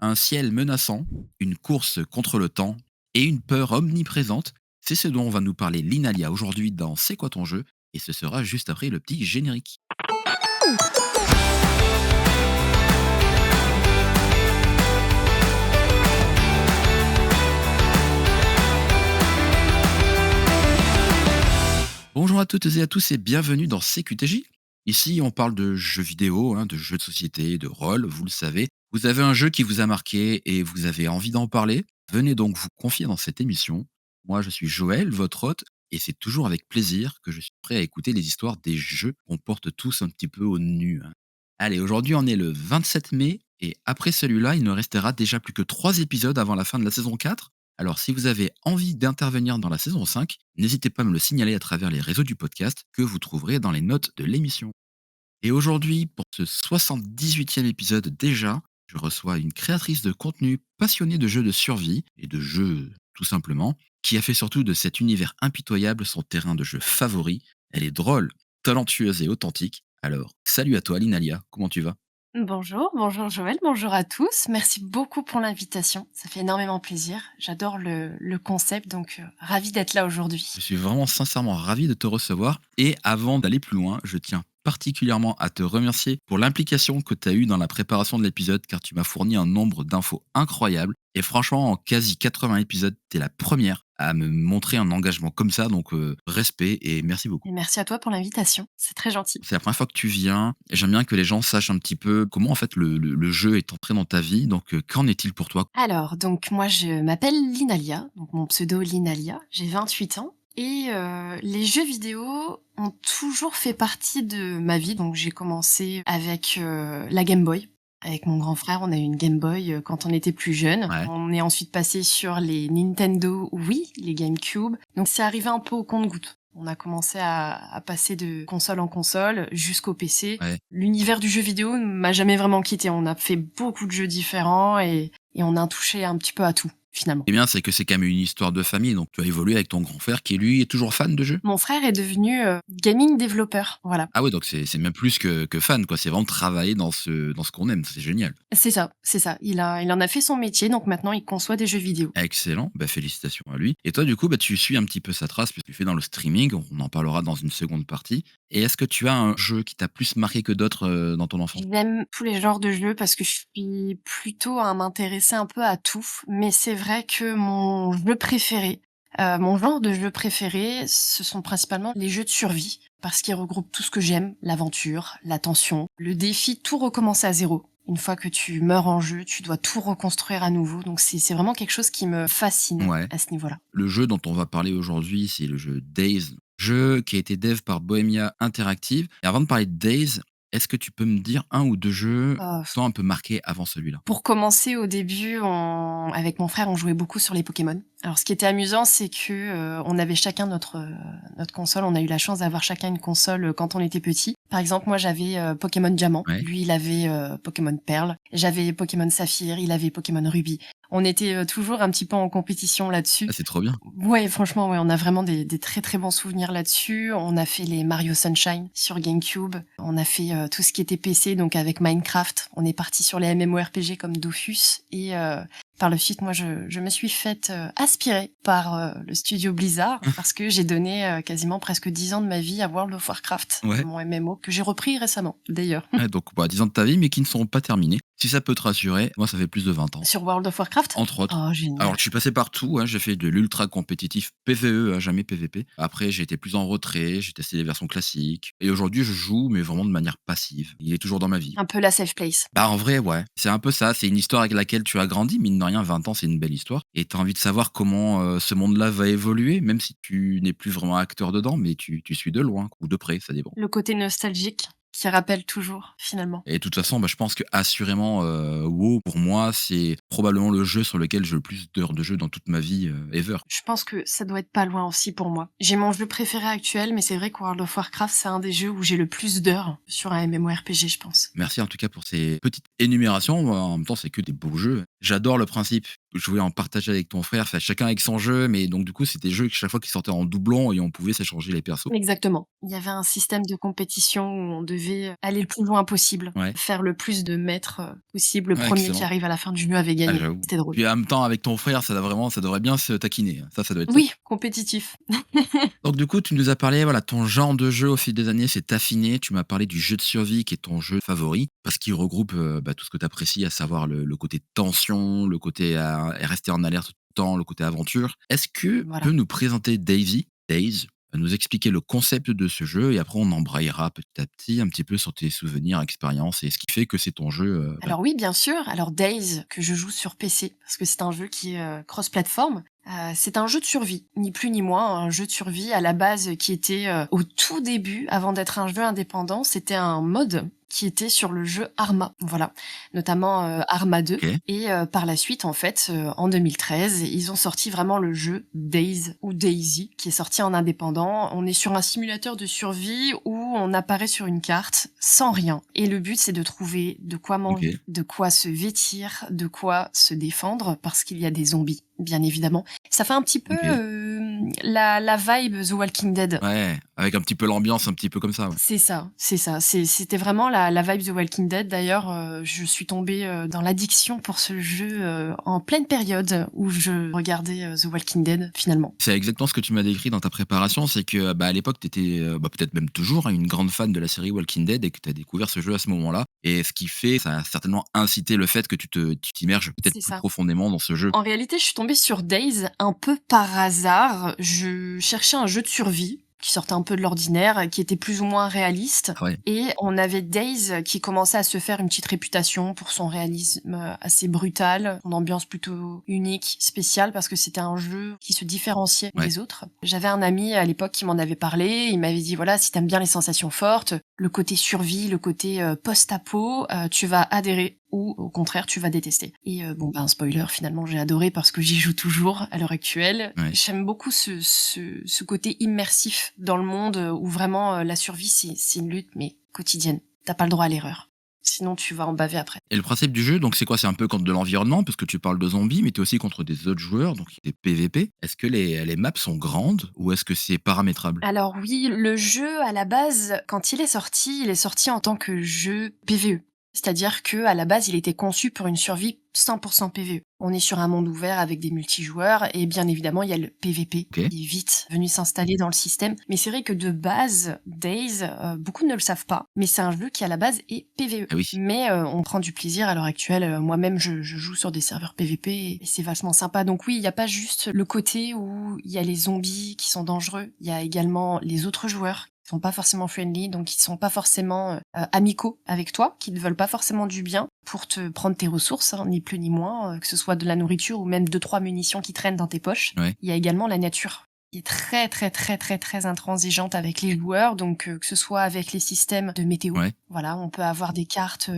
Un ciel menaçant, une course contre le temps et une peur omniprésente, c'est ce dont on va nous parler Linalia aujourd'hui dans C'est quoi ton jeu? Et ce sera juste après le petit générique. Bonjour à toutes et à tous et bienvenue dans CQTJ. Ici, on parle de jeux vidéo, de jeux de société, de rôle, vous le savez. Vous avez un jeu qui vous a marqué et vous avez envie d'en parler. Venez donc vous confier dans cette émission. Moi, je suis Joël, votre hôte, et c'est toujours avec plaisir que je suis prêt à écouter les histoires des jeux qu'on porte tous un petit peu au nu. Allez, aujourd'hui, on est le 27 mai, et après celui-là, il ne restera déjà plus que 3 épisodes avant la fin de la saison 4. Alors, si vous avez envie d'intervenir dans la saison 5, n'hésitez pas à me le signaler à travers les réseaux du podcast que vous trouverez dans les notes de l'émission. Et aujourd'hui, pour ce 78e épisode déjà, je reçois une créatrice de contenu passionnée de jeux de survie et de jeux tout simplement, qui a fait surtout de cet univers impitoyable son terrain de jeu favori. Elle est drôle, talentueuse et authentique. Alors, salut à toi Linalia, comment tu vas? Bonjour, bonjour Joël, bonjour à tous. Merci beaucoup pour l'invitation. Ça fait énormément plaisir. J'adore le concept, donc ravie d'être là aujourd'hui. Je suis vraiment sincèrement ravi de te recevoir et avant d'aller plus loin, je tiens particulièrement à te remercier pour l'implication que tu as eue dans la préparation de l'épisode car tu m'as fourni un nombre d'infos incroyables et franchement en quasi 80 épisodes, tu es la première à me montrer un engagement comme ça donc respect et merci beaucoup. Et merci à toi pour l'invitation. C'est très gentil. C'est la première fois que tu viens et j'aime bien que les gens sachent un petit peu comment en fait le jeu est entré dans ta vie donc qu'en est-il pour toi? Alors, donc moi je m'appelle Linalia, donc mon pseudo Linalia, j'ai 28 ans. Et les jeux vidéo ont toujours fait partie de ma vie. Donc j'ai commencé avec la Game Boy. Avec mon grand frère, on a eu une Game Boy quand on était plus jeune. Ouais. On est ensuite passé sur les Nintendo Wii, les GameCube. Donc c'est arrivé un peu au compte-gouttes. On a commencé à passer de console en console jusqu'au PC. Ouais. L'univers du jeu vidéo ne m'a jamais vraiment quitté. On a fait beaucoup de jeux différents et on a touché un petit peu à tout, finalement. Ce qui est bien, c'est que c'est quand même une histoire de famille, donc tu as évolué avec ton grand frère qui lui est toujours fan de jeux? Mon frère est devenu gaming développeur, voilà. Ah ouais, donc c'est même plus que fan, quoi. C'est vraiment travailler dans ce qu'on aime, c'est génial. C'est ça, c'est ça. Il en a fait son métier, donc maintenant il conçoit des jeux vidéo. Excellent, bah, félicitations à lui. Et toi, du coup, bah, tu suis un petit peu sa trace, puisque tu fais dans le streaming, on en parlera dans une seconde partie. Et est-ce que tu as un jeu qui t'a plus marqué que d'autres, dans ton enfance? J'aime tous les genres de jeux parce que je suis plutôt à m'intéresser un peu à tout, mais c'est vrai que mon genre de jeu préféré, ce sont principalement les jeux de survie, parce qu'ils regroupent tout ce que j'aime, l'aventure, la tension, le défi de tout recommencer à zéro. Une fois que tu meurs en jeu, tu dois tout reconstruire à nouveau, donc c'est vraiment quelque chose qui me fascine Ouais. à ce niveau-là. Le jeu dont on va parler aujourd'hui, c'est le jeu Days, jeu qui a été dev par Bohemia Interactive. Et avant de parler de Days, est-ce que tu peux me dire un ou 2 jeux Heu qui t'ont un peu marqué avant celui-là? Pour commencer, au début, avec mon frère, on jouait beaucoup sur les Pokémon. Alors, ce qui était amusant, c'est que on avait chacun notre console. On a eu la chance d'avoir chacun une console quand on était petit. Par exemple, moi, j'avais Pokémon Diamant. Ouais. Lui, il avait Pokémon Perle. J'avais Pokémon Saphir. Il avait Pokémon Ruby. On était toujours un petit peu en compétition là-dessus. Ah, c'est trop bien. Ouais, franchement, ouais, on a vraiment des très très bons souvenirs là-dessus. On a fait les Mario Sunshine sur GameCube. On a fait tout ce qui était PC, donc avec Minecraft. On est parti sur les MMORPG comme Dofus. Et par la suite, moi, je me suis faite aspirer par le studio Blizzard parce que j'ai donné quasiment presque 10 ans de ma vie à World of Warcraft, Ouais. mon MMO, que j'ai repris récemment, d'ailleurs. Ouais, donc bah, 10 ans de ta vie, mais qui ne seront pas terminés. Si ça peut te rassurer, moi, ça fait plus de 20 ans. Sur World of Warcraft. Entre autres. Oh, Alors, génial. je suis passé partout, j'ai fait de l'ultra compétitif PvE, jamais PvP. Après, j'ai été plus en retrait, j'ai testé les versions classiques. Et aujourd'hui, je joue, mais vraiment de manière passive. Il est toujours dans ma vie. Un peu la safe place. Bah, en vrai, ouais. C'est un peu ça. C'est une histoire avec laquelle tu as grandi. Mine de rien, 20 ans, c'est une belle histoire. Et tu as envie de savoir comment ce monde-là va évoluer, même si tu n'es plus vraiment acteur dedans, mais tu suis de loin ou de près, ça dépend. Le côté nostalgique qui rappelle toujours, finalement. Et de toute façon, bah, je pense que assurément, WoW, pour moi, c'est probablement le jeu sur lequel j'ai le plus d'heures de jeu dans toute ma vie, ever. Je pense que ça doit être pas loin aussi pour moi. J'ai mon jeu préféré actuel, mais c'est vrai que World of Warcraft, c'est un des jeux où j'ai le plus d'heures sur un MMORPG, je pense. Merci en tout cas pour ces petites énumérations. En même temps, c'est que des beaux jeux. J'adore le principe jouer en partage avec ton frère, enfin chacun avec son jeu, mais donc du coup, c'était des jeux que chaque fois qui sortaient en doublon et on pouvait s'échanger les persos. Exactement. Il y avait un système de compétition où on devait aller le plus loin possible, Ouais, faire le plus de mètres, possible. Le ouais, premier qui excellent. arrive à la fin du jeu avait Ah, gagné. j'avoue. C'était drôle. Puis en même temps, avec ton frère, ça devrait bien se taquiner, hein. Ça doit être top. Oui, compétitif. Donc du coup, tu nous as parlé, voilà, ton genre de jeu au fil des années s'est affiné. Tu m'as parlé du jeu de survie qui est ton jeu favori parce qu'il regroupe tout ce que tu apprécies, à savoir le côté tension, le côté rester en alerte tout le temps, le côté aventure. Est-ce que tu Voilà. peux nous présenter Days, nous expliquer le concept de ce jeu et après on embrayera petit à petit un petit peu sur tes souvenirs, expériences et ce qui fait que c'est ton jeu. Alors oui, bien sûr. Alors Days, que je joue sur PC, parce que c'est un jeu qui est cross-platform. C'est un jeu de survie, ni plus ni moins, un jeu de survie à la base qui était au tout début, avant d'être un jeu indépendant, c'était un mode qui était sur le jeu Arma, voilà, notamment Arma 2. Ok, Et par la suite, en fait, en 2013, ils ont sorti vraiment le jeu Days ou Daisy, qui est sorti en indépendant. On est sur un simulateur de survie où on apparaît sur une carte sans rien. Et le but, c'est de trouver de quoi manger, ok, de quoi se vêtir, de quoi se défendre, parce qu'il y a des zombies, bien évidemment. Ça fait un petit peu ok. la vibe The Walking Dead. Ouais, avec un petit peu l'ambiance, un petit peu comme ça, ouais. C'est ça, c'est ça. C'était vraiment la vibe The Walking Dead. D'ailleurs, je suis tombée dans l'addiction pour ce jeu en pleine période où je regardais The Walking Dead, finalement. C'est exactement ce que tu m'as décrit dans ta préparation, c'est que, à l'époque, tu étais, peut-être même toujours, hein, une grande fan de la série Walking Dead et que tu as découvert ce jeu à ce moment-là et ce qui fait ça a certainement incité le fait que tu t'immerges peut-être C'est plus ça. profondément dans ce jeu. En réalité, je suis tombée sur Days un peu par hasard. Je cherchais un jeu de survie qui sortait un peu de l'ordinaire, qui était plus ou moins réaliste. Ah ouais, Et on avait Days qui commençait à se faire une petite réputation pour son réalisme assez brutal, son ambiance plutôt unique, spéciale, parce que c'était un jeu qui se différenciait ouais, des autres. J'avais un ami à l'époque qui m'en avait parlé, il m'avait dit, voilà, si t'aimes bien les sensations fortes, le côté survie, le côté post-apo, tu vas adhérer ou au contraire tu vas détester. Et bon ben spoiler, finalement j'ai adoré parce que j'y joue toujours à l'heure actuelle. ouais. J'aime beaucoup ce côté immersif dans le monde où vraiment la survie c'est une lutte mais quotidienne. T'as pas le droit à l'erreur. Sinon tu vas en baver après. Et le principe du jeu, donc c'est quoi? C'est un peu contre de l'environnement parce que tu parles de zombies, mais tu es aussi contre des autres joueurs, donc des PVP. Est-ce que les maps sont grandes ou est-ce que c'est paramétrable? Alors oui, le jeu à la base, quand il est sorti en tant que jeu PVE. C'est-à-dire que à la base, il était conçu pour une survie 100% PVE. On est sur un monde ouvert avec des multijoueurs et bien évidemment, il y a le PVP OK. qui est vite venu s'installer dans le système. Mais c'est vrai que de base, Days, beaucoup ne le savent pas, mais c'est un jeu qui à la base est PVE. Ah oui. Mais on prend du plaisir à l'heure actuelle. Moi-même, je joue sur des serveurs PVP et c'est vachement sympa. Donc oui, il n'y a pas juste le côté où il y a les zombies qui sont dangereux. Il y a également les autres joueurs qui sont pas forcément friendly, donc qui sont pas forcément amicaux avec toi, qui ne veulent pas forcément du bien pour te prendre tes ressources, hein, ni plus ni moins, que ce soit de la nourriture ou même 2-3 munitions qui traînent dans tes poches. Ouais. Il y a également la nature qui est très très très très très intransigeante avec les joueurs, donc que ce soit avec les systèmes de météo. Ouais. Voilà, on peut avoir des cartes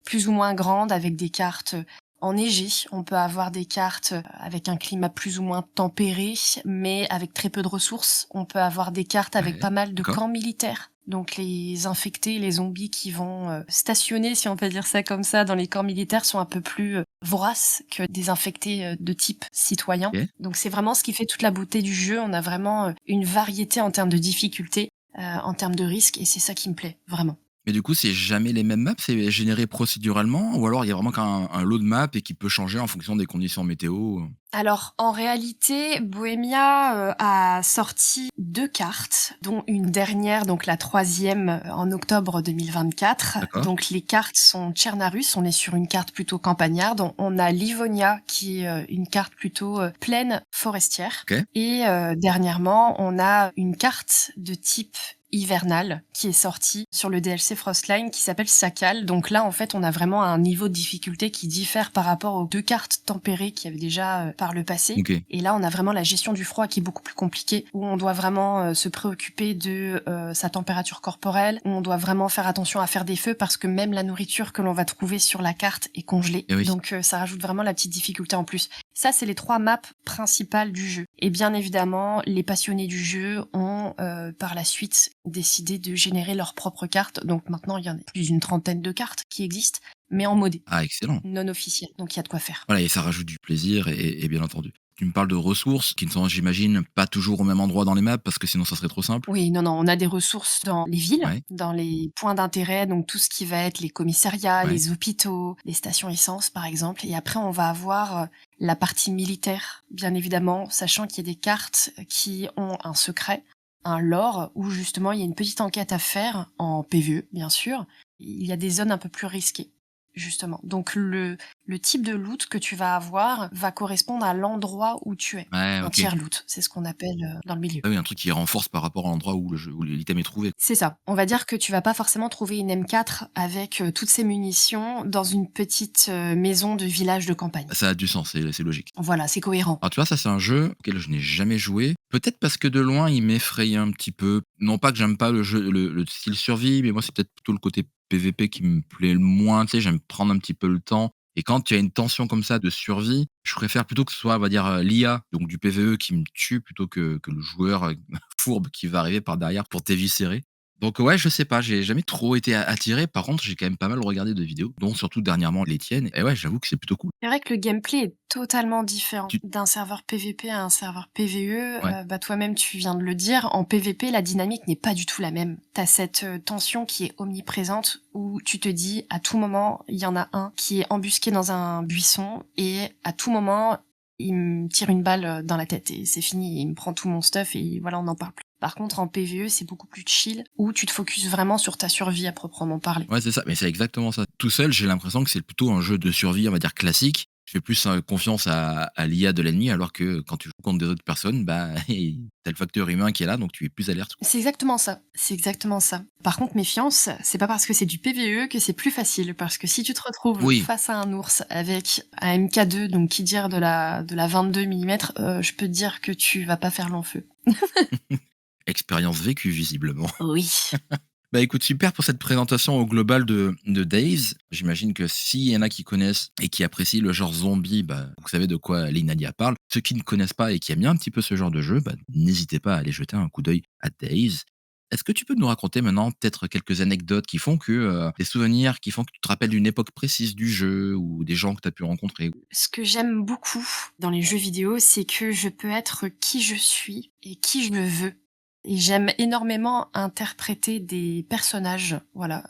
plus ou moins grandes avec des cartes enneigées, on peut avoir des cartes avec un climat plus ou moins tempéré, mais avec très peu de ressources. On peut avoir des cartes avec Ouais. pas mal de D'accord. camps militaires. Donc les infectés, les zombies qui vont stationner, si on peut dire ça comme ça, dans les camps militaires sont un peu plus voraces que des infectés de type citoyen. OK. Donc c'est vraiment ce qui fait toute la beauté du jeu. On a vraiment une variété en termes de difficulté, en termes de risques, et c'est ça qui me plaît, vraiment. Mais du coup, c'est jamais les mêmes maps? C'est généré procéduralement ou alors il y a vraiment qu'un lot de maps et qui peut changer en fonction des conditions météo? Alors, en réalité, Bohemia a sorti 2 cartes, dont une dernière, donc la 3e, en octobre 2024. D'accord. Donc les cartes sont Tchernarus, on est sur une carte plutôt campagnarde. On a Livonia, qui est une carte plutôt plaine forestière. OK. Et dernièrement, on a une carte de type hivernal qui est sortie sur le DLC Frostline qui s'appelle Sakal. Donc là, en fait, on a vraiment un niveau de difficulté qui diffère par rapport aux 2 cartes tempérées qu'il y avait déjà par le passé. OK. Et là, on a vraiment la gestion du froid qui est beaucoup plus compliquée, où on doit vraiment se préoccuper de sa température corporelle, où on doit vraiment faire attention à faire des feux parce que même la nourriture que l'on va trouver sur la carte est congelée. Eh oui. Donc ça rajoute vraiment la petite difficulté en plus. Ça, c'est les 3 maps principales du jeu. Et bien évidemment, les passionnés du jeu ont par la suite décidé de générer leurs propres cartes. Donc maintenant, il y en a plus d'une trentaine de cartes qui existent. mais en modé, Ah excellent. non officiel, donc il y a de quoi faire. Voilà et ça rajoute du plaisir et bien entendu. Tu me parles de ressources qui ne sont, j'imagine, pas toujours au même endroit dans les maps parce que sinon ça serait trop simple? Oui, non, non, on a des ressources dans les villes, Ouais, dans les points d'intérêt, donc tout ce qui va être les commissariats, ouais. les hôpitaux, les stations essence, par exemple. Et après, on va avoir la partie militaire, bien évidemment, sachant qu'il y a des cartes qui ont un secret, un lore, où justement il y a une petite enquête à faire en PvE, bien sûr. Il y a des zones un peu plus risquées, justement. Donc le type de loot que tu vas avoir va correspondre à l'endroit où tu es. Ouais, Un OK. tiers loot, c'est ce qu'on appelle dans le milieu. Ah oui, un truc qui renforce par rapport à l'endroit où le jeu où l'item est trouvé. C'est ça. On va dire que tu vas pas forcément trouver une M4 avec, toutes ses munitions dans une petite, maison de village de campagne. Ça a du sens, c'est logique. Voilà, c'est cohérent. Alors tu vois, ça c'est un jeu auquel je n'ai jamais joué. Peut-être parce que de loin, il m'effraye un petit peu. Non pas que j'aime pas le jeu le style survie, mais moi c'est peut-être plutôt le côté PVP qui me plaît le moins, tu sais? J'aime prendre un petit peu le temps et quand tu as une tension comme ça de survie, je préfère plutôt que ce soit, on va dire, l'IA, donc du PVE qui me tue plutôt que le joueur, fourbe qui va arriver par derrière pour t'éviscérer. Donc ouais, je sais pas, j'ai jamais trop été attiré. Par contre, j'ai quand même pas mal regardé de vidéos, dont surtout dernièrement les tiennes et ouais, j'avoue que c'est plutôt cool. C'est vrai que le gameplay est totalement différent Tu d'un serveur PVP à un serveur PVE. Ouais, Bah, toi-même, tu viens de le dire, en PVP, la dynamique n'est pas du tout la même. Tu as cette, tension qui est omniprésente où tu te dis à tout moment, il y en a un qui est embusqué dans un buisson et à tout moment, il me tire une balle, dans la tête et c'est fini, il me prend tout mon stuff et voilà, on n'en parle plus. Par contre, en PVE, c'est beaucoup plus chill où tu te focuses vraiment sur ta survie à proprement parler. ouais, c'est ça, mais c'est exactement ça. Tout seul, j'ai l'impression que c'est plutôt un jeu de survie, on va dire classique. Je fais plus, confiance à l'IA de l'ennemi alors que quand tu joues contre des autres personnes, bah, tu le facteur humain qui est là, donc tu es plus alerte. C'est exactement ça, c'est exactement ça. Par contre, méfiance, c'est pas parce que c'est du PVE que c'est plus facile, parce que si tu te retrouves Oui, face à un ours avec un MK2, donc qui tire de la 22 millimètres, je peux te dire que tu vas pas faire long feu. expérience vécue visiblement. Oui. Bah, écoute, super pour cette présentation au global de Days. J'imagine que s'il y en a qui connaissent et qui apprécient le genre zombie, bah, vous savez de quoi Nadia parle. Ceux qui ne connaissent pas et qui aiment bien un petit peu ce genre de jeu, bah, n'hésitez pas à aller jeter un coup d'œil à Days. Est-ce que tu peux nous raconter maintenant peut-être quelques anecdotes qui font que, des souvenirs qui font que tu te rappelles d'une époque précise du jeu ou des gens que tu as pu rencontrer? Ce que j'aime beaucoup dans les jeux vidéo, c'est que je peux être qui je suis et qui je veux. Et j'aime énormément interpréter des personnages, voilà,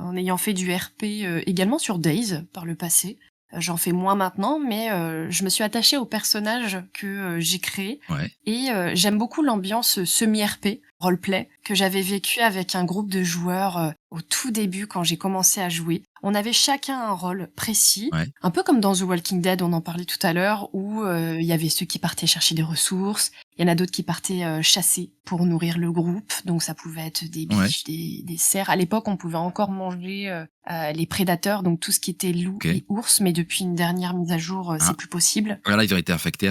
en ayant fait du RP, également sur Days par le passé. J'en fais moins maintenant, mais je me suis attachée aux personnages que, j'ai créés Ouais, et j'aime beaucoup l'ambiance semi-RP, roleplay, que j'avais vécu avec un groupe de joueurs, au tout début quand j'ai commencé à jouer. On avait chacun un rôle précis, ouais, un peu comme dans The Walking Dead, on en parlait tout à l'heure, où il y avait ceux qui partaient chercher des ressources, il y en a d'autres qui partaient chasser pour nourrir le groupe, donc ça pouvait être des ouais, biches, des cerfs. À l'époque, on pouvait encore manger les prédateurs, donc tout ce qui était loup OK. et ours, mais depuis une dernière mise à jour, Ah, c'est plus possible. voilà, ils ont été infectés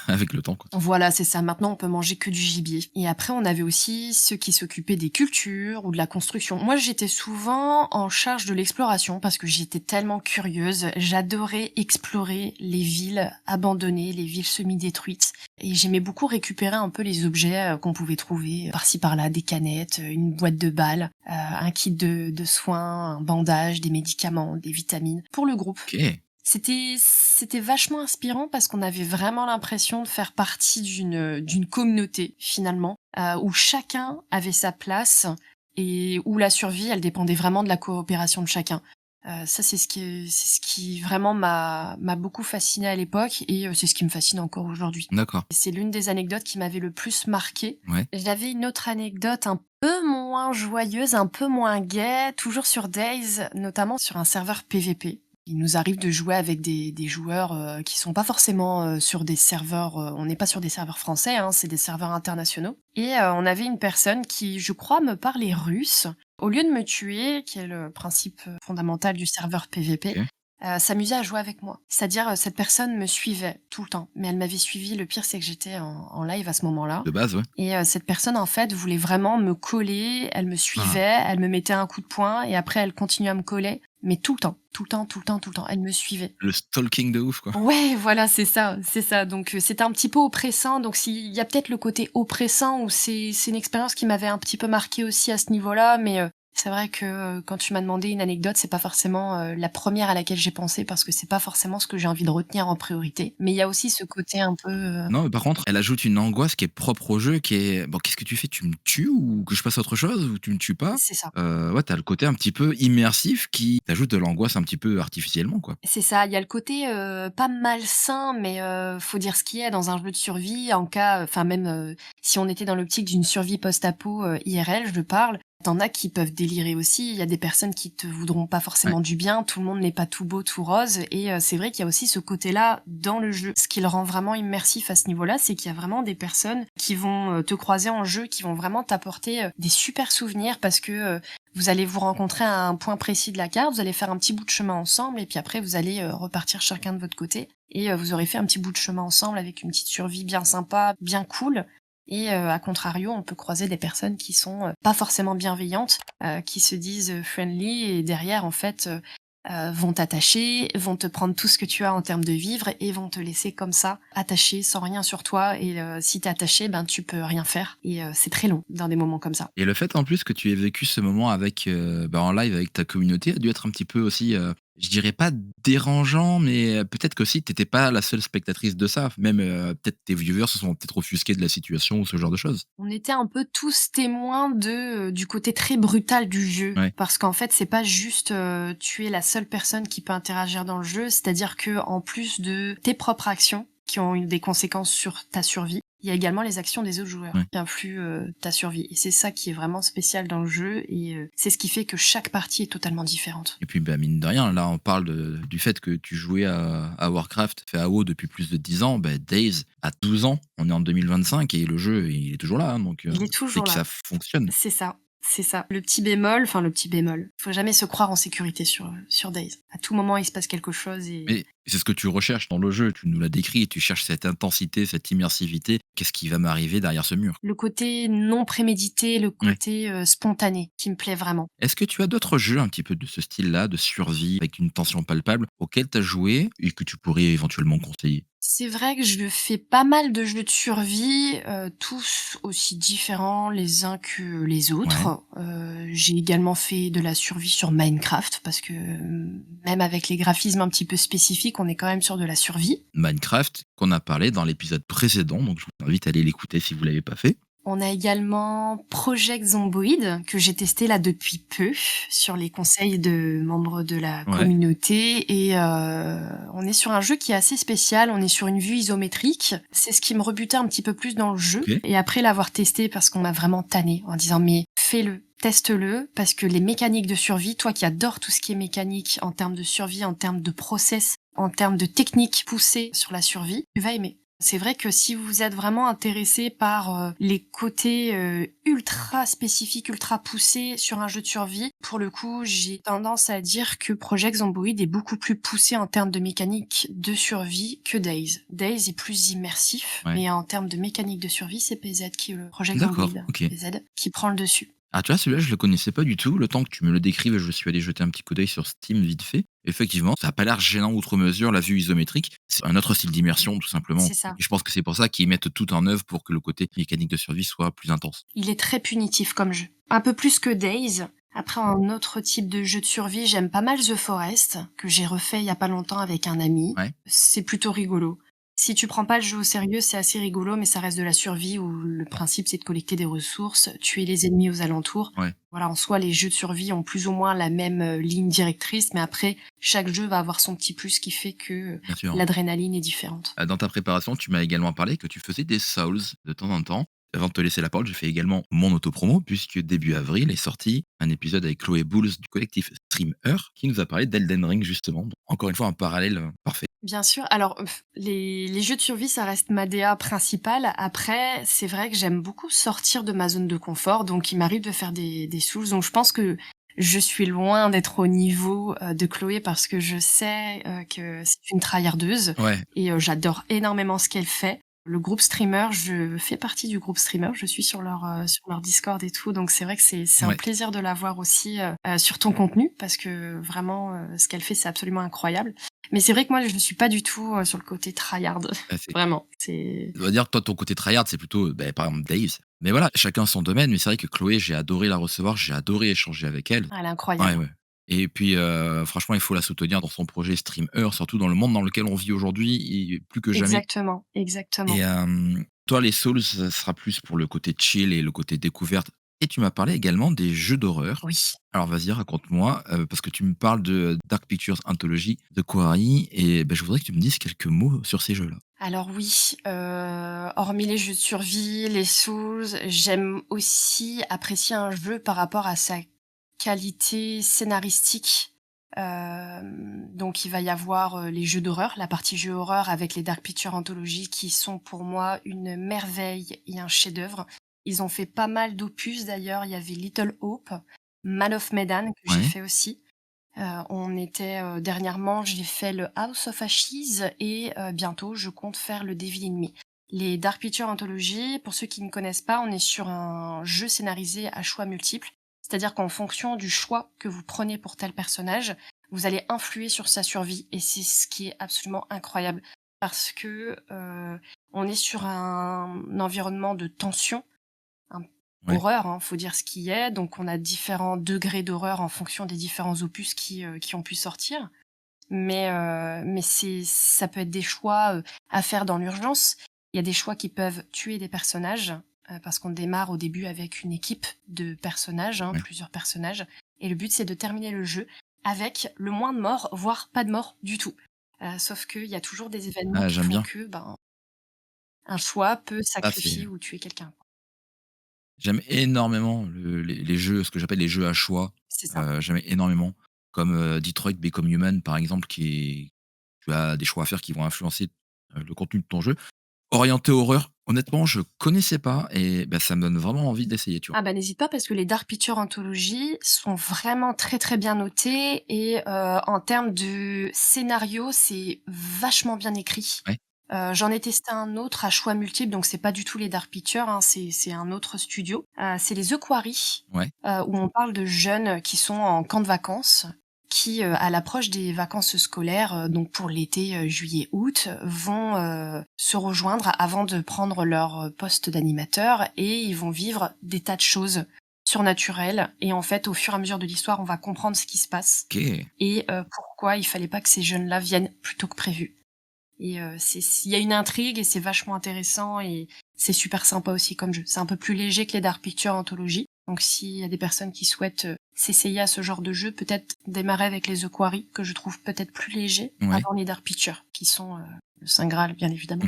avec le temps, quoi. Voilà, c'est ça. Maintenant, on peut manger que du gibier. Et après, on avait aussi ceux qui s'occupaient des cultures ou de la construction. Moi, j'étais souvent en charge de l'exploration parce que j'étais tellement curieuse. J'adorais explorer les villes abandonnées, les villes semi-détruites. Et j'aimais beaucoup récupérer un peu les objets qu'on pouvait trouver par-ci par-là, des canettes, une boîte de balles, un kit de soins, un bandage, des médicaments, des vitamines pour le groupe. OK. C'était vachement inspirant parce qu'on avait vraiment l'impression de faire partie d'une communauté finalement, où chacun avait sa place et où la survie, elle dépendait vraiment de la coopération de chacun. Ça c'est ce qui vraiment m'a beaucoup fascinée à l'époque et c'est ce qui me fascine encore aujourd'hui. D'accord. C'est l'une des anecdotes qui m'avait le plus marquée. Ouais. J'avais une autre anecdote un peu moins joyeuse, un peu moins gaie, toujours sur Days, notamment sur un serveur PVP. Il nous arrive de jouer avec des joueurs, qui sont pas forcément, sur des serveurs, on n'est pas sur des serveurs français, hein, c'est des serveurs internationaux et on avait une personne qui, je crois, me parlait russe. Au lieu de me tuer, qui est le principe, fondamental du serveur PVP, OK. s'amusait à jouer avec moi. C'est-à-dire, cette personne me suivait tout le temps, mais elle m'avait suivi. Le pire, c'est que j'étais en live à ce moment-là De base, ouais. et cette personne, en fait, voulait vraiment me coller. Elle me Ah. suivait, elle me mettait un coup de poing et après elle continuait à me coller, mais tout le temps, tout le temps, tout le temps, tout le temps. Elle me suivait. Le stalking de ouf, quoi. Ouais, voilà, c'est ça, c'est ça. Donc c'était un petit peu oppressant. Donc s'il y a peut-être le côté oppressant où c'est une expérience qui m'avait un petit peu marquée aussi à ce niveau-là, mais C'est vrai que, quand tu m'as demandé une anecdote, c'est pas forcément, la première à laquelle j'ai pensé parce que c'est pas forcément ce que j'ai envie de retenir en priorité. Mais il y a aussi ce côté un peu, Non, mais par contre, elle ajoute une angoisse qui est propre au jeu, qui est: «Bon, qu'est-ce que tu fais? Tu me tues ou que je passe à autre chose ou tu me tues pas?» c'est ça. Ouais, tu le côté un petit peu immersif qui t'ajoute de l'angoisse un petit peu artificiellement, quoi. C'est ça, il y a le côté, pas malsain, mais faut dire ce qui est dans un jeu de survie en cas, enfin même, si on était dans l'optique d'une survie post-apo, IRL, je parle, tu as qui peuvent délirer aussi. Il y a des personnes qui te voudront pas Ouais. forcément du bien, tout le monde n'est pas tout beau, tout rose et c'est vrai qu'il y a aussi ce côté-là dans le jeu. Ce qui le rend vraiment immersif à ce niveau-là, c'est qu'il y a vraiment des personnes qui vont, te croiser en jeu, qui vont vraiment t'apporter, des super souvenirs parce que, vous allez vous rencontrer à un point précis de la carte, vous allez faire un petit bout de chemin ensemble et puis après vous allez, repartir chacun de votre côté et vous aurez fait un petit bout de chemin ensemble avec une petite survie bien sympa, bien cool et à contrario, on peut croiser des personnes qui sont, pas forcément bienveillantes, qui se disent, friendly et derrière en fait, vont t'attacher, vont te prendre tout ce que tu as en termes de vivres et vont te laisser comme ça, attaché, sans rien sur toi et si tu es attaché, ben, tu peux rien faire et c'est très long dans des moments comme ça. Et le fait en plus que tu aies vécu ce moment avec, en live avec ta communauté a dû être un petit peu aussi, je dirais pas dérangeant, mais peut-être qu'aussi tu étais pas la seule spectatrice de ça. Même, peut-être tes viewers se sont peut-être offusqués de la situation ou ce genre de choses. On était un peu tous témoins du côté très brutal du jeu. Ouais, Parce qu'en fait, c'est pas juste, tu es la seule personne qui peut interagir dans le jeu, c'est-à-dire que en plus de tes propres actions, qui ont eu des conséquences sur ta survie, il y a également les actions des autres joueurs ouais. qui influent, ta survie et c'est ça qui est vraiment spécial dans le jeu et c'est ce qui fait que chaque partie est totalement différente. Et puis, bah, mine de rien, là, on parle du fait que tu jouais à Warcraft, fait AO depuis plus de 10 ans. Bah, Days a 12 ans, on est en 2025 et le jeu, il est toujours là, hein, donc Il est c'est toujours que là. ça fonctionne. C'est ça, c'est ça. Le petit bémol, enfin le petit bémol, faut jamais se croire en sécurité sur Days. À tout moment, il se passe quelque chose et Mais c'est ce que tu recherches dans le jeu, tu nous l'as décrit, tu cherches cette intensité, cette immersivité. Qu'est-ce qui va m'arriver derrière ce mur? le côté non prémédité, le Ouais. côté, spontané qui me plaît vraiment. Est-ce que tu as d'autres jeux un petit peu de ce style-là, de survie, avec une tension palpable, auxquels tu as joué et que tu pourrais éventuellement conseiller? C'est vrai que je fais pas mal de jeux de survie, tous aussi différents les uns que les Ouais. autres. J'ai également fait de la survie sur Minecraft parce que, même avec les graphismes un petit peu spécifiques, on est quand même sur de la survie. Minecraft, qu'on a parlé dans l'épisode précédent, donc je vous invite à aller l'écouter si vous l'avez pas fait. On a également Project Zomboid que j'ai testé là depuis peu sur les conseils de membres de la Ouais, communauté et on est sur un jeu qui est assez spécial, on est sur une vue isométrique. C'est ce qui me rebutait un petit peu plus dans le jeu OK. et après l'avoir testé parce qu'on m'a vraiment tanné en disant: «Mais fais-le, teste-le parce que les mécaniques de survie, toi qui adores tout ce qui est mécanique en termes de survie, en termes de process, en termes de techniques poussées sur la survie, tu vas aimer». C'est vrai que si vous êtes vraiment intéressé par, les côtés, ultra spécifiques, ultra poussés sur un jeu de survie, pour le coup, j'ai tendance à dire que Project Zomboid est beaucoup plus poussé en termes de mécanique de survie que Days. Days est plus immersif, Ouais. mais en termes de mécanique de survie, c'est PZ qui, Project D'accord, Zomboid, OK. PZ, qui prend le dessus. Ah, tu vois, celui-là, je le connaissais pas du tout. Le temps que tu me le décrives, je suis allé jeter un petit coup d'œil sur Steam vite fait. Effectivement, ça a pas l'air gênant outre mesure, la vue isométrique. C'est un autre style d'immersion, tout simplement. C'est ça. Et je pense que c'est pour ça qu'ils mettent tout en œuvre pour que le côté mécanique de survie soit plus intense. Il est très punitif comme jeu. Un peu plus que Days. Après, un autre type de jeu de survie, j'aime pas mal The Forest, que j'ai refait il y a pas longtemps avec un ami. Ouais, C'est plutôt rigolo. Si tu prends pas le jeu au sérieux, c'est assez rigolo, mais ça reste de la survie où le principe c'est de collecter des ressources, tuer les ennemis aux alentours. ouais, Voilà, en soi, les jeux de survie ont plus ou moins la même ligne directrice, mais après, chaque jeu va avoir son petit plus qui fait que bien sûr. l'adrénaline est différente. Dans ta préparation, tu m'as également parlé que tu faisais des Souls de temps en temps. Avant de te laisser la parole, je fais également mon autopromo, puisque début avril est sorti un épisode avec Chloé Bouls du collectif Streamer, qui nous a parlé d'Elden Ring, justement. Donc, encore une fois, un parallèle parfait. Bien sûr. Alors, les jeux de survie, ça reste ma DA principale. Après, c'est vrai que j'aime beaucoup sortir de ma zone de confort, donc il m'arrive de faire des Souls. Donc je pense que je suis loin d'être au niveau, de Chloé parce que je sais, que c'est une tryhardeuse Ouais, et j'adore énormément ce qu'elle fait. Le groupe streamer, je fais partie du groupe streamer, je suis sur leur Discord et tout, donc c'est vrai que c'est un ouais. plaisir de la voir aussi, sur ton contenu parce que vraiment, ce qu'elle fait, c'est absolument incroyable. Mais c'est vrai que moi, je ne suis pas du tout, sur le côté tryhard. Bah, c'est Vraiment, c'est on va dire, toi, ton côté tryhard, c'est plutôt, par exemple, Days. Mais voilà, chacun son domaine, mais c'est vrai que Chloé, j'ai adoré la recevoir, j'ai adoré échanger avec elle. Ah, elle est Ouais, incroyable. ouais. Et puis, franchement, il faut la soutenir dans son projet Streamer, surtout dans le monde dans lequel on vit aujourd'hui et plus que jamais. Exactement, Et exactement. toi, les Souls, ça sera plus pour le côté chill et le côté découverte. Et tu m'as parlé également des jeux d'horreur. Oui. Alors vas-y, raconte-moi, parce que tu me parles de Dark Pictures Anthology de Koari et je voudrais que tu me dises quelques mots sur ces jeux-là. Alors oui, hormis les jeux de survie, les Souls, j'aime aussi apprécier un jeu par rapport à sa qualité scénaristique. Donc il va y avoir, les jeux d'horreur, la partie jeux horreur avec les Dark Pictures Anthology qui sont pour moi une merveille et un chef-d'œuvre. Ils ont fait pas mal d'opus d'ailleurs, il y avait Little Hope, Man of Medan que j'ai Ouais, fait aussi. On était, dernièrement, j'ai fait le House of Ashes et bientôt je compte faire le Devil in Me. Les Dark Pictures Anthology, pour ceux qui ne connaissent pas, on est sur un jeu scénarisé à choix multiples. C'est-à-dire qu'en fonction du choix que vous prenez pour tel personnage, vous allez influer sur sa survie et c'est ce qui est absolument incroyable parce que, on est sur un environnement de tension, un ouais. horreur, hein, faut dire ce qui est. Donc on a différents degrés d'horreur en fonction des différents opus qui ont pu sortir. Mais ça peut être des choix, à faire dans l'urgence. Il y a des choix qui peuvent tuer des personnages, parce qu'on démarre au début avec une équipe de personnages, hein, Ouais. plusieurs personnages et le but c'est de terminer le jeu avec le moins de morts, voire pas de morts du tout. Sauf qu'il y a toujours des événements Ah, qui j'aime font bien. que, un choix peut Ah, c'est sacrifier ou tuer quelqu'un. j'aime énormément les jeux, ce que j'appelle les jeux à choix. C'est ça. J'aime énormément comme, Detroit Become Human, par exemple, qui est tu as des choix à faire qui vont influencer, le contenu de ton jeu. Orienté horreur, honnêtement, je connaissais pas et ça me donne vraiment envie d'essayer, tu vois? Ah bah, n'hésite pas parce que les Dark Pictures Anthology sont vraiment très, très bien notés et en termes de scénario, c'est vachement bien écrit. Ouais, J'en ai testé un autre à choix multiples, donc c'est pas du tout les Dark Pictures, hein, c'est un autre studio. C'est les The Quarry, ouais. où on parle de jeunes qui sont en camp de vacances, qui, à l'approche des vacances scolaires, donc pour l'été, juillet-août, vont, se rejoindre avant de prendre leur, poste d'animateur et ils vont vivre des tas de choses surnaturelles et en fait, au fur et à mesure de l'histoire, on va comprendre ce qui se passe OK. et pourquoi il fallait pas que ces jeunes-là viennent plus tôt que prévu. Et c'est il y a une intrigue et c'est vachement intéressant et c'est super sympa aussi comme jeu. C'est un peu plus léger que les Dark Pictures Anthology. Donc s'il y a des personnes qui souhaitent, s'essayer à ce genre de jeu, peut-être démarrer avec les The Quarry, que je trouve peut-être plus légers, Ouais. avant les Dark Pictures, qui sont, le saint graal, bien évidemment.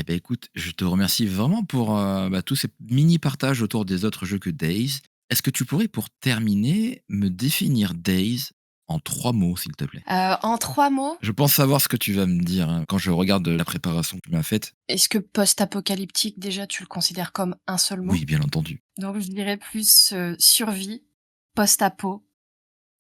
Écoute, je te remercie vraiment pour, tous ces mini partages autour des autres jeux que Days. Est-ce que tu pourrais, pour terminer, me définir Days en 3 mots, s'il te plaît? En 3 mots, Je pense savoir ce que tu vas me dire, hein, quand je regarde la préparation que tu m'as faite. est-ce que post-apocalyptique, déjà, tu le considères comme un seul mot? Oui, bien entendu. Donc je dirais plus, survie, post-apo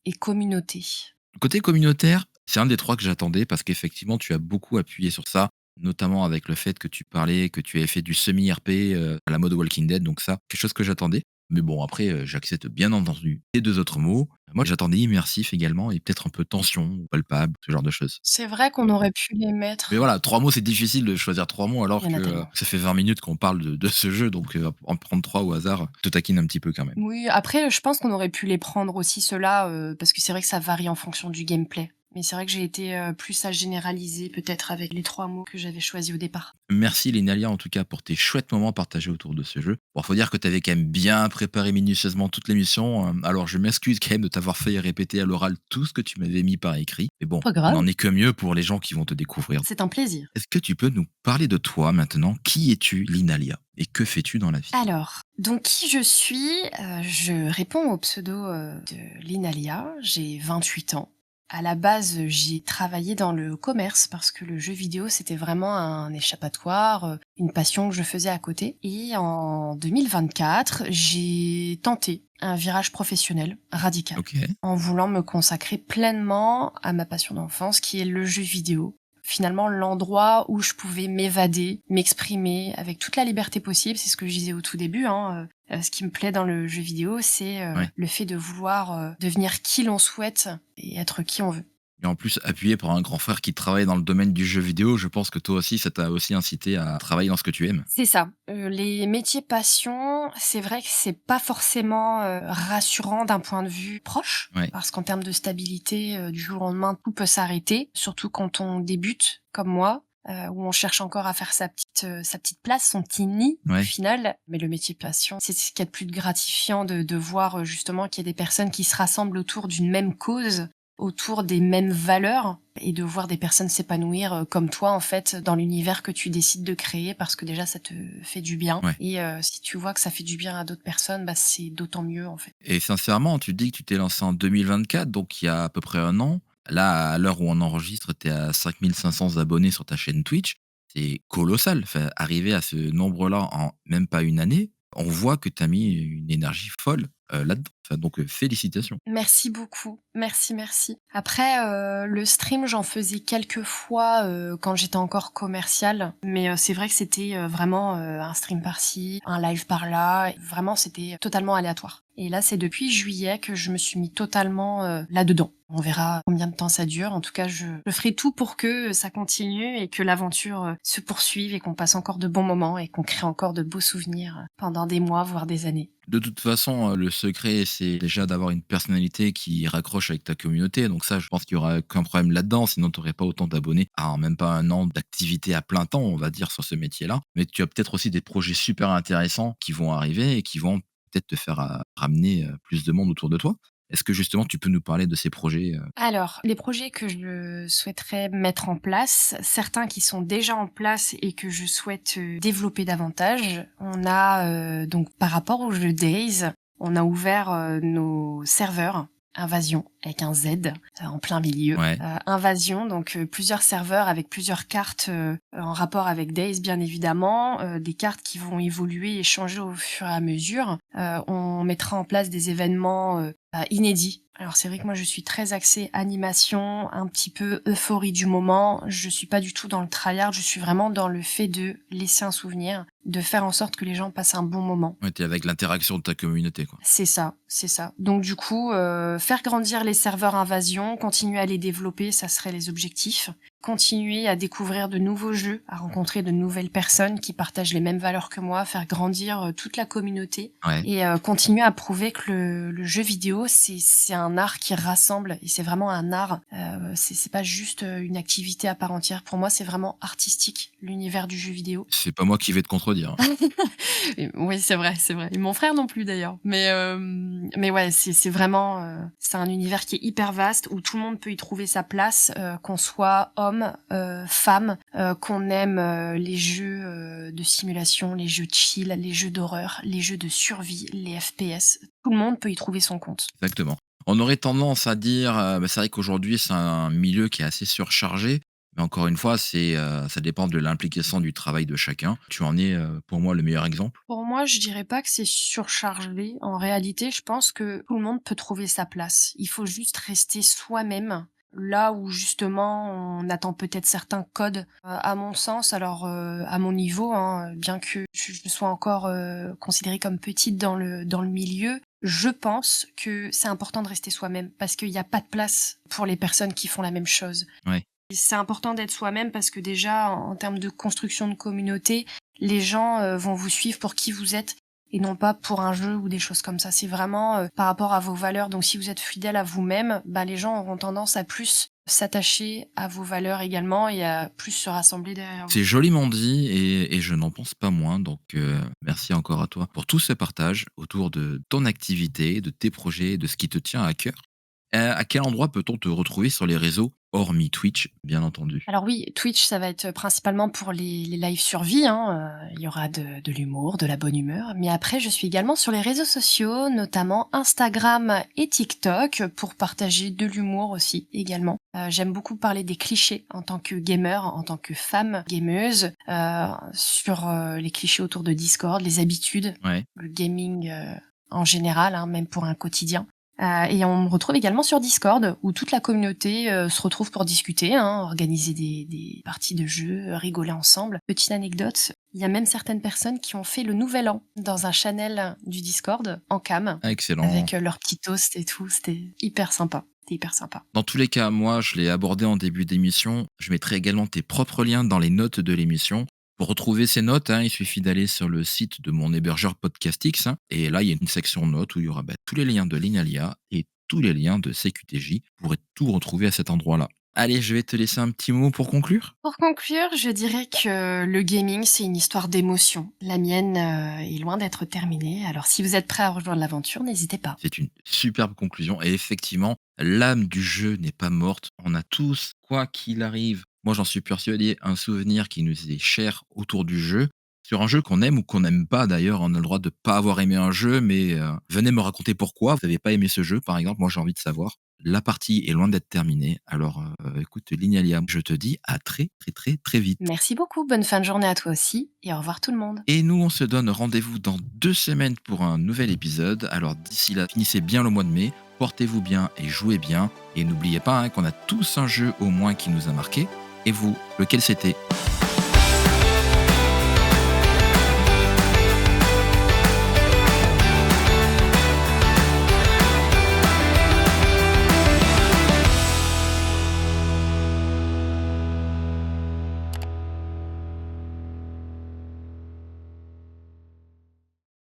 et communauté. Le côté communautaire, c'est un des 3 que j'attendais parce qu'effectivement, tu as beaucoup appuyé sur ça, notamment avec le fait que tu parlais que tu avais fait du semi-RP, à la mode Walking Dead, donc ça, quelque chose que j'attendais. Mais bon, après, j'accepte bien entendu les 2 autres mots. Moi, j'attendais immersif également et peut-être un peu tension ou palpable, ce genre de choses. C'est vrai qu'on aurait pu les Mais mettre, voilà, 3 mots, c'est difficile de choisir 3 mots il alors y en que, a tellement. ça fait 20 minutes qu'on parle de ce jeu, donc en prendre 3 au hasard, je te taquine un petit peu quand même. Oui, après, je pense qu'on aurait pu les prendre aussi ceux-là, parce que c'est vrai que ça varie en fonction du gameplay. Mais c'est vrai que j'ai été, plus à généraliser peut-être avec les 3 mots que j'avais choisis au départ. Merci Lenalia en tout cas pour tes chouettes moments partagés autour de ce jeu. Bon, faut dire que tu avais quand même bien préparé minutieusement toute l'émission, alors je m'excuse quand même de t'avoir fait répéter à l'oral tout ce que tu m'avais mis par écrit. Mais bon, Pas on grave. n'en est que mieux pour les gens qui vont te découvrir. C'est un plaisir. Est-ce que tu peux nous parler de toi maintenant? Qui es-tu, Linalia? Et que fais-tu dans la vie? Alors, donc qui je suis? Je réponds au pseudo, de Linalia, j'ai 28 ans. À la base, j'ai travaillé dans le commerce parce que le jeu vidéo, c'était vraiment un échappatoire, une passion que je faisais à côté et en 2024, j'ai tenté un virage professionnel radical OK. en voulant me consacrer pleinement à ma passion d'enfance qui est le jeu vidéo. Finalement, l'endroit où je pouvais m'évader, m'exprimer avec toute la liberté possible, c'est ce que je disais au tout début, hein, ce qui me plaît dans le jeu vidéo, c'est, Ouais. le fait de vouloir, devenir qui l'on souhaite et être qui on veut. Et en plus, appuyé par un grand frère qui travaille dans le domaine du jeu vidéo, je pense que toi aussi, ça t'a aussi incité à travailler dans ce que tu aimes. C'est ça. Les métiers passion, c'est vrai que c'est pas forcément, rassurant d'un point de vue proche, Ouais, parce qu'en termes de stabilité, du jour au lendemain, tout peut s'arrêter, surtout quand on débute comme moi, où on cherche encore à faire sa petite place, son petit nid au ouais. final. Mais le métier passion, c'est ce qu'il y a de plus gratifiant de voir, justement qu'il y a des personnes qui se rassemblent autour d'une même cause, autour des mêmes valeurs et de voir des personnes s'épanouir comme toi en fait dans l'univers que tu décides de créer parce que déjà ça te fait du bien Ouais. et si tu vois que ça fait du bien à d'autres personnes, bah, c'est d'autant mieux en fait. Et sincèrement, tu dis que tu t'es lancé en 2024, donc il y a à peu près un an. Là, à l'heure où on enregistre, tu es à 5 500 abonnés sur ta chaîne Twitch. C'est colossal. Enfin, arriver à ce nombre-là en même pas une année, on voit que tu as mis une énergie folle là-dedans. Enfin, donc, félicitations. Merci beaucoup. Merci, merci. Après, le stream, j'en faisais quelques fois, quand j'étais encore commerciale, mais c'est vrai que c'était, vraiment, un stream par-ci, un live par-là. Vraiment, c'était totalement aléatoire. Et là, c'est depuis juillet que je me suis mis totalement, là-dedans. On verra combien de temps ça dure. En tout cas, je ferai tout pour que ça continue et que l'aventure, se poursuive et qu'on passe encore de bons moments et qu'on crée encore de beaux souvenirs, pendant des mois, voire des années. De toute façon, le secret, c'est déjà d'avoir une personnalité qui raccroche avec ta communauté. Donc ça, je pense qu'il y aura aucun problème là-dedans, sinon tu aurais pas autant d'abonnés en même pas un an d'activité à plein temps, on va dire, sur ce métier-là. Mais tu as peut-être aussi des projets super intéressants qui vont arriver et qui vont peut-être te faire, ramener, plus de monde autour de toi. Est-ce que justement tu peux nous parler de ces projets? Alors, les projets que je souhaiterais mettre en place, certains qui sont déjà en place et que je souhaite développer davantage, on a donc par rapport au jeu Days, on a ouvert nos serveurs Invasion avec un Z en plein milieu. Ouais, Invasion, donc plusieurs serveurs avec plusieurs cartes en rapport avec Days bien évidemment, des cartes qui vont évoluer et changer au fur et à mesure. On mettra en place des événements inédits. Alors c'est vrai que moi je suis très axée animation, un petit peu euphorie du moment. Je suis pas du tout dans le tryhard, je suis vraiment dans le fait de laisser un souvenir, de faire en sorte que les gens passent un bon moment. ouais, tu avec l'interaction de ta communauté, quoi. C'est ça, c'est ça. Donc du coup, faire grandir les serveurs Invasion, continuer à les développer, ça serait les objectifs. Continuer à découvrir de nouveaux jeux, à rencontrer de nouvelles personnes qui partagent les mêmes valeurs que moi, faire grandir toute la communauté Ouais. et continuer à prouver que le jeu vidéo, c'est un art qui rassemble et c'est vraiment un art. C'est pas juste une activité à part entière. Pour moi, c'est vraiment artistique, l'univers du jeu vidéo. C'est pas moi qui vais te contredire, hein. Et oui, c'est vrai, c'est vrai. Et mon frère non plus d'ailleurs. Mais ouais, c'est vraiment c'est un univers qui est hyper vaste où tout le monde peut y trouver sa place, qu'on soit homme, femme, qu'on aime les jeux de simulation, les jeux de chill, les jeux d'horreur, les jeux de survie, les FPS. Tout le monde peut y trouver son compte. Exactement. On aurait tendance à dire, bah, c'est vrai qu'aujourd'hui, c'est un milieu qui est assez surchargé, mais encore une fois, ça dépend de l'implication du travail de chacun. Tu en es, pour moi, le meilleur exemple. Pour moi, je dirais pas que c'est surchargé. En réalité, je pense que tout le monde peut trouver sa place. Il faut juste rester soi-même. Là où justement on attend peut-être certains codes, à mon sens, alors à mon niveau, hein, bien que je sois encore considérée comme petite dans le milieu, je pense que c'est important de rester soi-même parce qu'il n'y a pas de place pour les personnes qui font la même chose. Ouais. C'est important d'être soi-même parce que déjà, en termes de construction de communauté, les gens vont vous suivre pour qui vous êtes et non pas pour un jeu ou des choses comme ça. C'est vraiment par rapport à vos valeurs. Donc si vous êtes fidèle à vous-même, bah, les gens auront tendance à plus s'attacher à vos valeurs également et à plus se rassembler derrière vous. C'est joliment dit et je n'en pense pas moins, donc merci encore à toi pour tout ce partage autour de ton activité, de tes projets, de ce qui te tient à cœur. À quel endroit peut-on te retrouver sur les réseaux, hormis Twitch, bien entendu? Alors oui, Twitch, ça va être principalement pour les lives survie, hein, il y aura de l'humour, de la bonne humeur. Mais après, je suis également sur les réseaux sociaux, notamment Instagram et TikTok, pour partager de l'humour aussi, également. J'aime beaucoup parler des clichés en tant que gamer, en tant que femme gameuse, sur les clichés autour de Discord, les habitudes, Ouais. le gaming en général, hein, même pour un quotidien. Et on me retrouve également sur Discord, où toute la communauté se retrouve pour discuter, hein, organiser des parties de jeux, rigoler ensemble. Petite anecdote, il y a même certaines personnes qui ont fait le nouvel an dans un channel du Discord en cam, Ah excellent. avec leur petit toast et tout, c'était hyper sympa. C'était hyper sympa. Dans tous les cas, moi, je l'ai abordé en début d'émission. Je mettrai également tes propres liens dans les notes de l'émission. Pour retrouver ces notes, il suffit d'aller sur le site de mon hébergeur Podcastix, et là, il y a une section notes où il y aura tous les liens de Lignalia et tous les liens de CQTJ. Vous pourrez tout retrouver à cet endroit-là. Allez, je vais te laisser un petit mot pour conclure. Pour conclure, je dirais que le gaming, c'est une histoire d'émotion. La mienne est loin d'être terminée. Alors si vous êtes prêt à rejoindre l'aventure, n'hésitez pas. C'est une superbe conclusion et effectivement, l'âme du jeu n'est pas morte. On a tous, quoi qu'il arrive, moi j'en suis persuadé, un souvenir qui nous est cher autour du jeu. Sur un jeu qu'on aime ou qu'on n'aime pas d'ailleurs, on a le droit de pas avoir aimé un jeu, mais venez me raconter pourquoi vous n'avez pas aimé ce jeu, par exemple. Moi j'ai envie de savoir. La partie est loin d'être terminée. Alors écoute, Lignalia, je te dis à très très très très vite. Merci beaucoup, bonne fin de journée à toi aussi et au revoir tout le monde. Et nous, on se donne rendez-vous dans 2 semaines pour un nouvel épisode. Alors d'ici là, finissez bien le mois de mai, portez-vous bien et jouez bien. Et n'oubliez pas qu'on a tous un jeu au moins qui nous a marqué. Et vous, lequel c'était ?